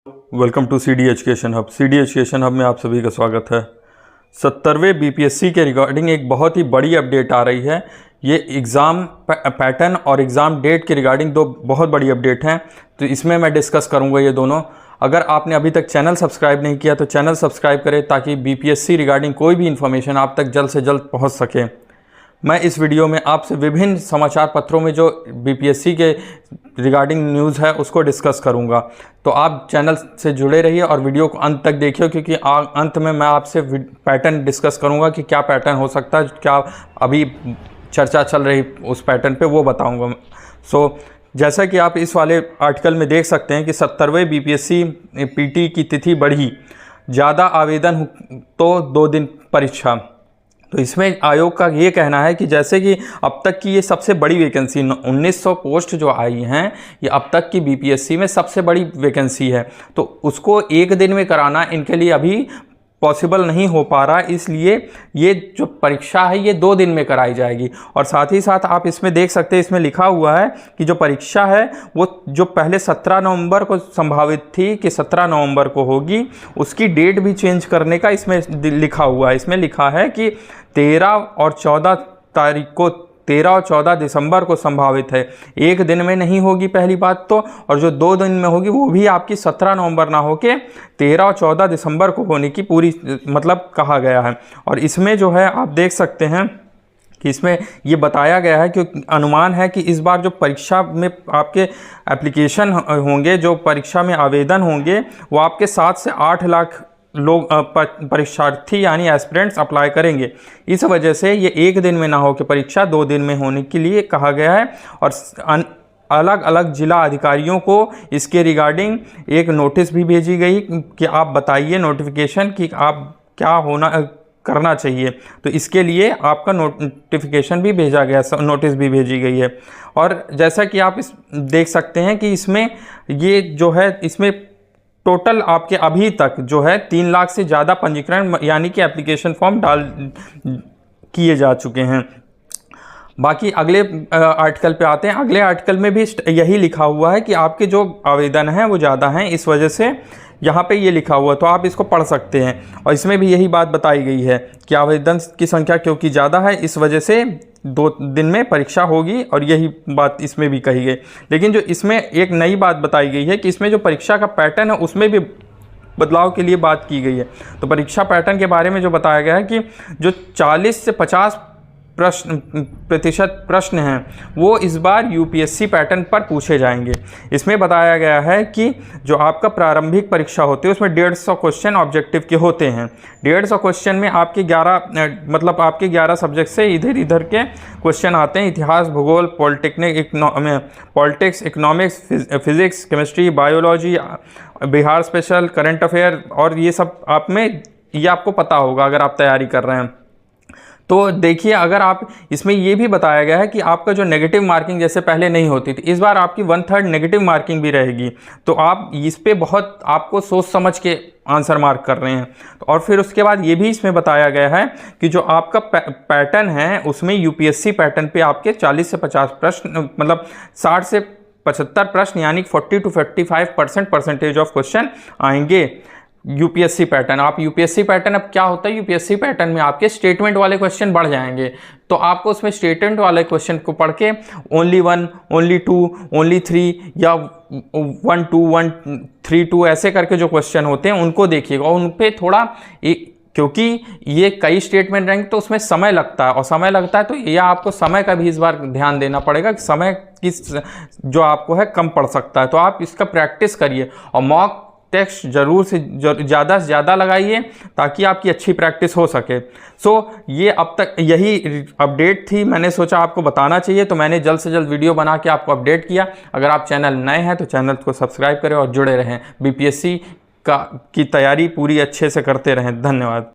Welcome to CD Education Hub. CD Education Hub में आप सभी का स्वागत है। 70वें बीपीएससी के रिगार्डिंग एक बहुत ही बड़ी अपडेट आ रही है। ये एग्ज़ाम पैटर्न और एग्ज़ाम डेट के रिगार्डिंग दो बहुत बड़ी अपडेट हैं, तो इसमें मैं डिस्कस करूंगा ये दोनों। अगर आपने अभी तक चैनल सब्सक्राइब नहीं किया तो चैनल सब्सक्राइब करें ताकि बीपीएससी रिगार्डिंग कोई भी इन्फॉर्मेशन आप तक जल्द से जल्द पहुँच सके। मैं इस वीडियो में आपसे विभिन्न समाचार पत्रों में जो बीपीएससी के रिगार्डिंग न्यूज़ है उसको डिस्कस करूंगा, तो आप चैनल से जुड़े रहिए और वीडियो को अंत तक देखिए, क्योंकि अंत में मैं आपसे पैटर्न डिस्कस करूंगा कि क्या पैटर्न हो सकता है, क्या अभी चर्चा चल रही उस पैटर्न पे वो बताऊंगा। जैसा कि आप इस वाले आर्टिकल में देख सकते हैं कि 70वें बीपीएससी पीटी की तिथि बढ़ी, ज़्यादा आवेदन तो 2 दिन परीक्षा। तो इसमें आयोग का ये कहना है कि जैसे कि अब तक की ये सबसे बड़ी वैकेंसी 1900 पोस्ट जो आई हैं, ये अब तक की बीपीएससी में सबसे बड़ी वैकेंसी है, तो उसको एक दिन में कराना इनके लिए अभी पॉसिबल नहीं हो पा रहा, इसलिए ये जो परीक्षा है ये 2 दिन में कराई जाएगी। और साथ ही साथ आप इसमें देख सकते हैं, इसमें लिखा हुआ है कि जो परीक्षा है वो जो पहले 17 नवंबर को संभावित थी कि 17 नवंबर को होगी, उसकी डेट भी चेंज करने का इसमें लिखा हुआ है। इसमें लिखा है कि 13 और 14 तारीख को 13 और 14 दिसंबर को संभावित है। एक दिन में नहीं होगी पहली बात तो, और जो 2 दिन में होगी वो भी आपकी 17 नवंबर ना होके 13 और 14 दिसंबर को होने की पूरी मतलब कहा गया है। और इसमें जो है आप देख सकते हैं कि इसमें ये बताया गया है कि अनुमान है कि इस बार जो परीक्षा में आपके एप्लीकेशन होंगे, जो परीक्षा में आवेदन होंगे, वो आपके 7 से 8 लाख लोग परीक्षार्थी यानी एस्पिरेंट्स अप्लाई करेंगे। इस वजह से ये एक दिन में ना हो कि परीक्षा 2 दिन में होने के लिए कहा गया है। और अलग अलग जिला अधिकारियों को इसके रिगार्डिंग एक नोटिस भी भेजी गई कि आप बताइए नोटिफिकेशन कि आप क्या करना चाहिए, तो इसके लिए आपका नोटिफिकेशन भी भेजा गया, नोटिस भी भेजी गई है। और जैसा कि आप देख सकते हैं कि इसमें ये जो है, इसमें टोटल आपके अभी तक जो है 3 लाख से ज़्यादा पंजीकरण यानी कि एप्लीकेशन फॉर्म किए जा चुके हैं। बाकी अगले आर्टिकल पे आते हैं। अगले आर्टिकल में भी यही लिखा हुआ है कि आपके जो आवेदन हैं वो ज़्यादा हैं, इस वजह से यहाँ पे ये लिखा हुआ, तो आप इसको पढ़ सकते हैं। और इसमें भी यही बात बताई गई है कि आवेदन की संख्या क्योंकि ज़्यादा है, इस वजह से 2 दिन में परीक्षा होगी, और यही बात इसमें भी कही गई। लेकिन जो इसमें एक नई बात बताई गई है कि इसमें जो परीक्षा का पैटर्न है उसमें भी बदलाव के लिए बात की गई है। तो परीक्षा पैटर्न के बारे में जो बताया गया है कि जो 40 से 50% प्रश्न हैं वो इस बार यूपीएससी पैटर्न पर पूछे जाएंगे। इसमें बताया गया है कि जो आपका प्रारंभिक परीक्षा होती है उसमें 150 क्वेश्चन ऑब्जेक्टिव के होते हैं। 150 क्वेश्चन में आपके 11 सब्जेक्ट से इधर के क्वेश्चन आते हैं। इतिहास, भूगोल, politics, economics, physics, chemistry, biology, Bihar special, current affair, और ये सब ये आपको पता होगा अगर आप तैयारी कर रहे हैं। तो देखिए, अगर आप इसमें ये भी बताया गया है कि आपका जो नेगेटिव मार्किंग जैसे पहले नहीं होती थी, इस बार आपकी 1/3 नेगेटिव मार्किंग भी रहेगी। तो आप इस पे बहुत आपको सोच समझ के आंसर मार्क कर रहे हैं। और फिर उसके बाद ये भी इसमें बताया गया है कि जो आपका पैटर्न है उसमें यूपीएससी पैटर्न पे आपके 40 से 50 प्रश्न, मतलब 60 से 75 प्रश्न यानी 40 to 45% परसेंटेज ऑफ क्वेश्चन आएंगे यूपीएससी पैटर्न। आप यूपीएससी पैटर्न, अब क्या होता है यूपीएससी पैटर्न में आपके स्टेटमेंट वाले क्वेश्चन बढ़ जाएंगे, तो आपको उसमें स्टेटमेंट वाले क्वेश्चन को पढ़ के ओनली 1, ओनली 2, ओनली 3 या 1 2 1 3 2 ऐसे करके जो क्वेश्चन होते हैं उनको देखिएगा, और उन पर थोड़ा क्योंकि ये कई स्टेटमेंट रहेंगे तो उसमें समय लगता है, और समय लगता है तो ये आपको समय का भी इस बार ध्यान देना पड़ेगा कि समय किस जो आपको है कम पड़ सकता है। तो आप इसका प्रैक्टिस करिए और मॉक टेक्स्ट ज़रूर से ज़्यादा लगाइए ताकि आपकी अच्छी प्रैक्टिस हो सके। ये अब तक यही अपडेट थी, मैंने सोचा आपको बताना चाहिए, तो मैंने जल्द से जल्द वीडियो बना के आपको अपडेट किया। अगर आप चैनल नए हैं तो चैनल को सब्सक्राइब करें और जुड़े रहें, बीपीएससी की तैयारी पूरी अच्छे से करते रहें। धन्यवाद।